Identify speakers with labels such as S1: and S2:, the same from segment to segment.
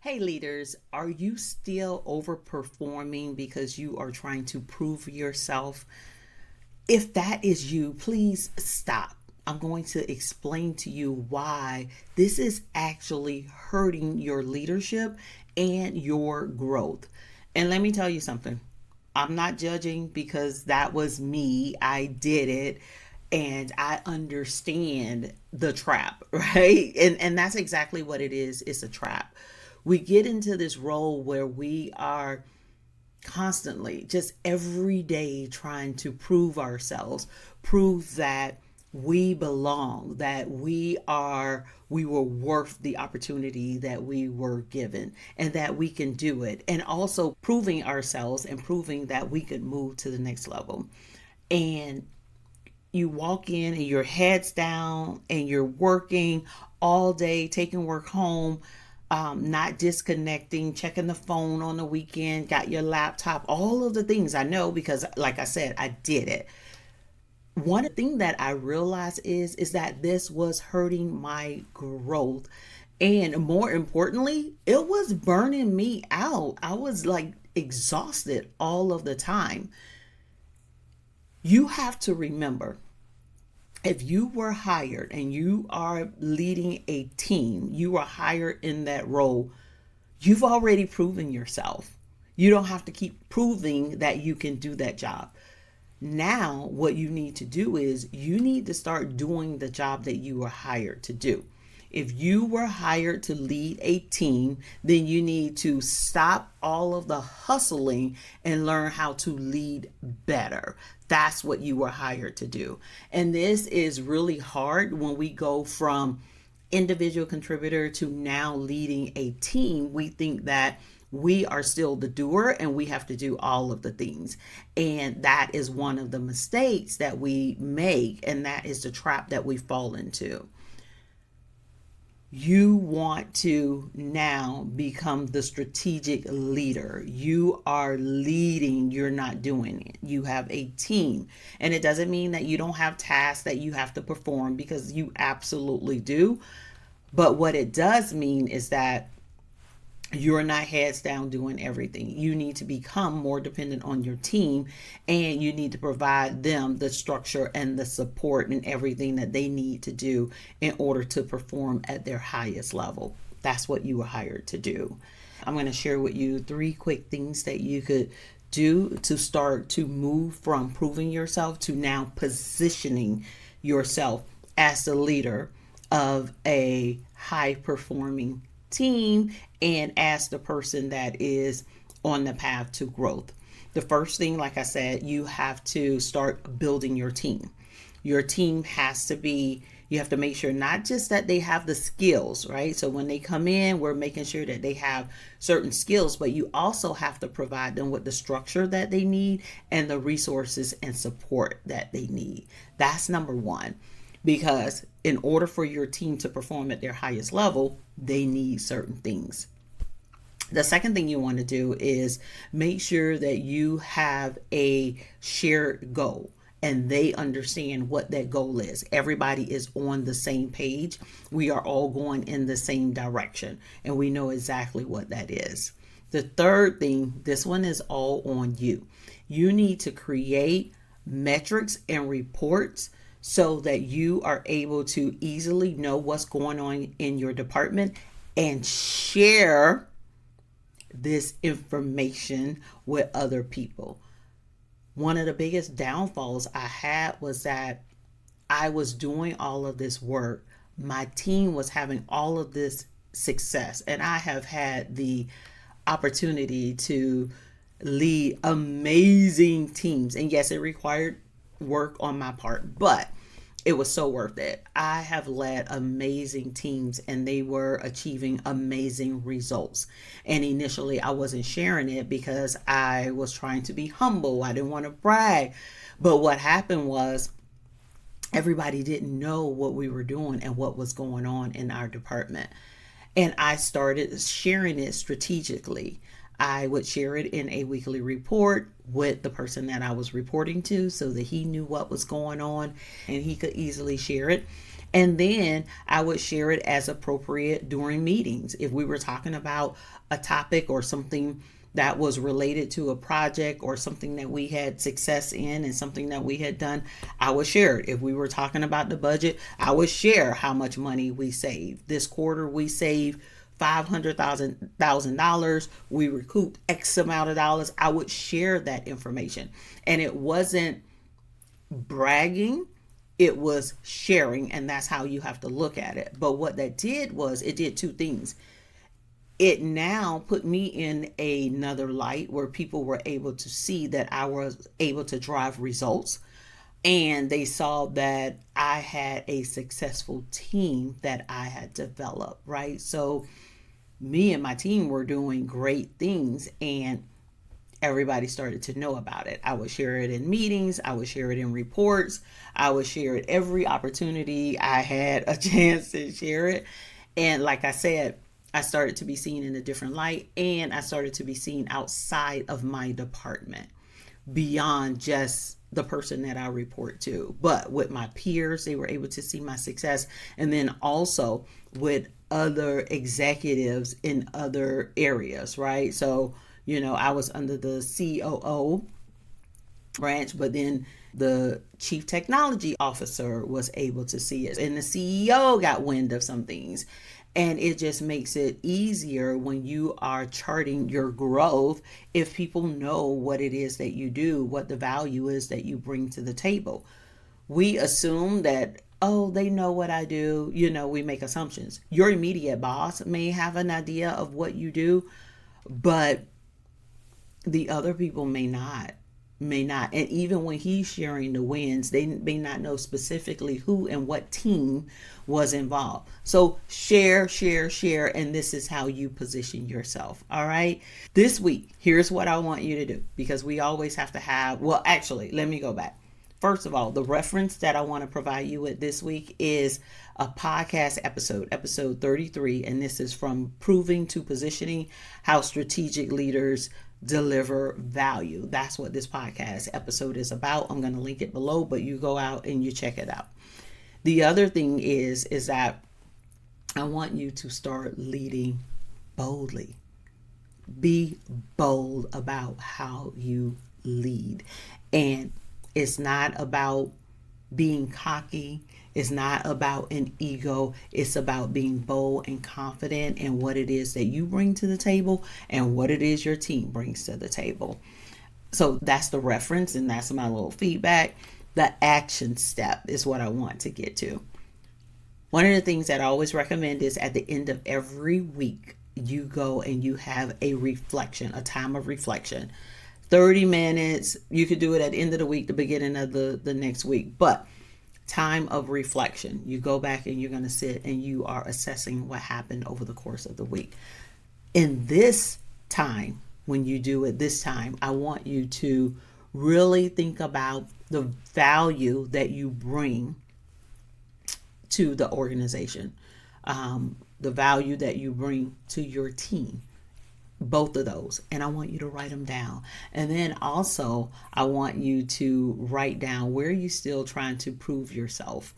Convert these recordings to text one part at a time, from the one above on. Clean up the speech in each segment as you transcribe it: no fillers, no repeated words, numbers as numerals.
S1: Hey leaders, are you still overperforming because you are trying to prove yourself? If that is you, please stop. I'm going to explain to you why this is actually hurting your leadership and your growth. And let me tell you something. I'm not judging because that was me. I did it and I understand the trap, right? And that's exactly what it is. It's a trap. We get into this role where we are constantly, just every day, trying to prove ourselves, prove that we belong, that we were worth the opportunity that we were given, and that we can do it. And also proving ourselves and proving that we could move to the next level. And you walk in and your head's down and you're working all day, taking work home, not disconnecting, checking the phone on the weekend, got your laptop, all of the things I know because, like I said, I did it. One thing that I realized is that this was hurting my growth. And more importantly, it was burning me out. I was like exhausted all of the time. You have to remember, if you were hired and you are leading a team, you are hired in that role, you've already proven yourself. You don't have to keep proving that you can do that job. Now, what you need to do is you need to start doing the job that you were hired to do. If you were hired to lead a team, then you need to stop all of the hustling and learn how to lead better. That's what you were hired to do. And this is really hard when we go from individual contributor to now leading a team. We think that we are still the doer and we have to do all of the things. And that is one of the mistakes that we make, and that is the trap that we fall into. You want to now become the strategic leader. You are leading, you're not doing it. You have a team. And it doesn't mean that you don't have tasks that you have to perform, because you absolutely do. But what it does mean is that you're not heads down doing everything. You need to become more dependent on your team, and you need to provide them the structure and the support and everything that they need to do in order to perform at their highest level. That's what you were hired to do. I'm going to share with you 3 quick things that you could do to start to move from proving yourself to now positioning yourself as the leader of a high performing team and as the person that is on the path to growth. The first thing, like I said, you have to start building your team. Your team has to be, you have to make sure not just that they have the skills, right? So when they come in, we're making sure that they have certain skills, but you also have to provide them with the structure that they need and the resources and support that they need. That's number one. Because in order for your team to perform at their highest level, they need certain things. The second thing you want to do is make sure that you have a shared goal and they understand what that goal is. Everybody is on the same page. We are all going in the same direction and we know exactly what that is. The third thing, this one is all on you. You need to create metrics and reports so that you are able to easily know what's going on in your department and share this information with other people. One of the biggest downfalls I had was that I was doing all of this work. My team was having all of this success, and I have had the opportunity to lead amazing teams. And yes, it required work on my part, but it was so worth it. I have led amazing teams and they were achieving amazing results. And initially, I wasn't sharing it because I was trying to be humble. I didn't want to brag. But what happened was everybody didn't know what we were doing and what was going on in our department. And I started sharing it strategically. I would share it in a weekly report with the person that I was reporting to so that he knew what was going on and he could easily share it. And then I would share it as appropriate during meetings. If we were talking about a topic or something that was related to a project or something that we had success in and something that we had done, I would share it. If we were talking about the budget, I would share how much money we saved. This quarter we saved $500,000. We recouped X amount of dollars. I would share that information. And it wasn't bragging, it was sharing, and that's how you have to look at it. But what that did was it did two things. It now put me in another light where people were able to see that I was able to drive results, and they saw that I had a successful team that I had developed, right? So me and my team were doing great things, and everybody started to know about it. I would share it in meetings, I would share it in reports, I would share it every opportunity I had a chance to share it. And like I said, I started to be seen in a different light, and I started to be seen outside of my department, beyond just the person that I report to. But with my peers, they were able to see my success. And then also with other executives in other areas, right? So, I was under the COO branch, but then the chief technology officer was able to see it, and the CEO got wind of some things. And it just makes it easier when you are charting your growth if people know what it is that you do, what the value is that you bring to the table. We assume that, oh, they know what I do. We make assumptions. Your immediate boss may have an idea of what you do, but the other people may not. And even when he's sharing the wins, they may not know specifically who and what team was involved. So share, share, share, and this is how you position yourself. All right. This week, here's what I want you to do, because we always have to have, well, actually, let me go back. First of all, the reference that I want to provide you with this week is a podcast episode 33, and this is from Proving to Positioning: How Strategic Leaders Deliver Value. That's what this podcast episode is about. I'm going to link it below, but you go out and you check it out. The other thing is that I want you to start leading boldly. Be bold about how you lead. And it's not about being cocky. It's not about an ego. It's about being bold and confident in what it is that you bring to the table and what it is your team brings to the table. So that's the reference, and that's my little feedback. The action step is what I want to get to. One of the things that I always recommend is at the end of every week, you go and you have a reflection, a time of reflection. 30 minutes. You could do it at the end of the week, the beginning of the next week. But time of reflection. You go back and you're going to sit and you are assessing what happened over the course of the week. In this time, when you do it this time, I want you to really think about the value that you bring to the organization, the value that you bring to your team. Both of those. And I want you to write them down. And then also, I want you to write down where you're still trying to prove yourself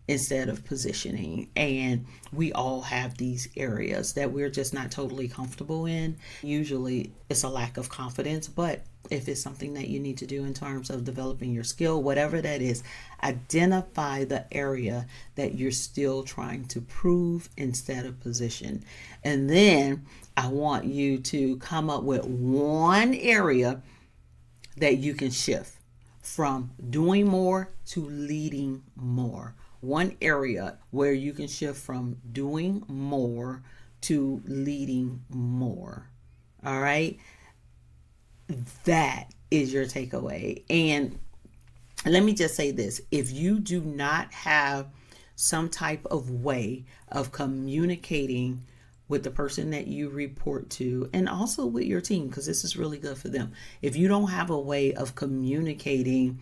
S1: instead of positioning. And we all have these areas that we're just not totally comfortable in. Usually it's a lack of confidence, but if it's something that you need to do in terms of developing your skill, whatever that is, identify the area that you're still trying to prove instead of position. And then I want you to come up with one area that you can shift from doing more to leading more. One area where you can shift from doing more to leading more. All right. That is your takeaway. And let me just say this. If you do not have some type of way of communicating with the person that you report to, and also with your team, because this is really good for them. If you don't have a way of communicating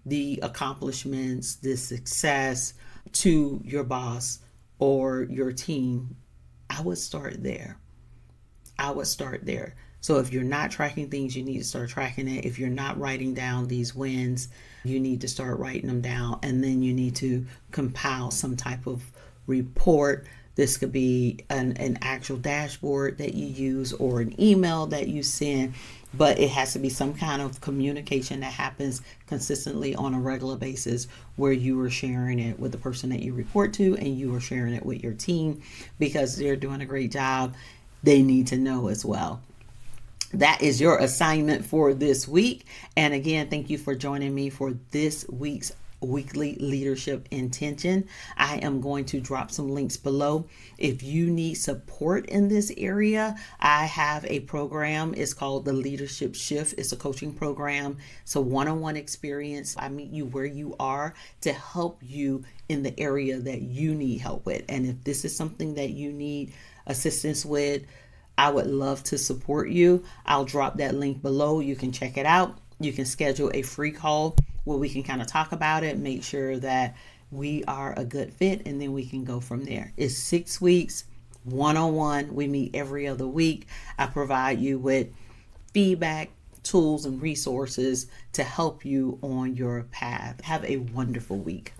S1: the accomplishments, the success to your boss or your team, I would start there. So if you're not tracking things, you need to start tracking it. If you're not writing down these wins, you need to start writing them down. And then you need to compile some type of report. This could be an actual dashboard that you use or an email that you send, but it has to be some kind of communication that happens consistently on a regular basis where you are sharing it with the person that you report to and you are sharing it with your team because they're doing a great job. They need to know as well. That is your assignment for this week. And again, thank you for joining me for this week's weekly leadership intention. I am going to drop some links below. If you need support in this area, I have a program. It's called the Leadership Shift. It's a coaching program. It's a one-on-one experience. I meet you where you are to help you in the area that you need help with. And if this is something that you need assistance with, I would love to support you. I'll drop that link below. You can check it out. You can schedule a free call where we can kind of talk about it, make sure that we are a good fit, and then we can go from there. It's 6 weeks, one-on-one. We meet every other week. I provide you with feedback, tools, and resources to help you on your path. Have a wonderful week.